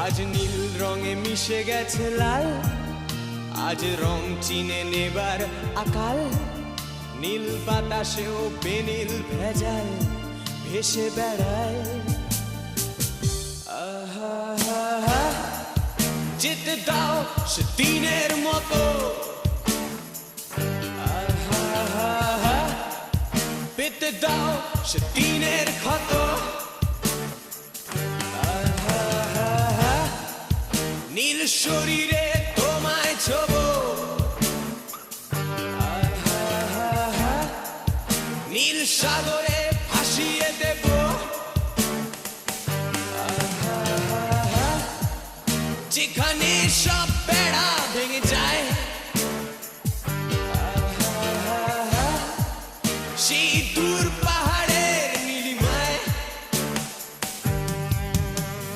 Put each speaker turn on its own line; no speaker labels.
আজ নীল রঙে মিশে গেছে লাল, আজ রং চিনে নেবার আকাল। নীল বাতাসেও বেনীল ভেজাল ভেসে বেড়ায়। আহা, যেতে দাও সে দিনের মতো। আহা, পেতে দাও সে দিনের ক্ষত। আহা, নীল শরীরে তোমায় ছোব। আহা, নীল সাগরে ভাসিয়ে দেব। যেখানে সব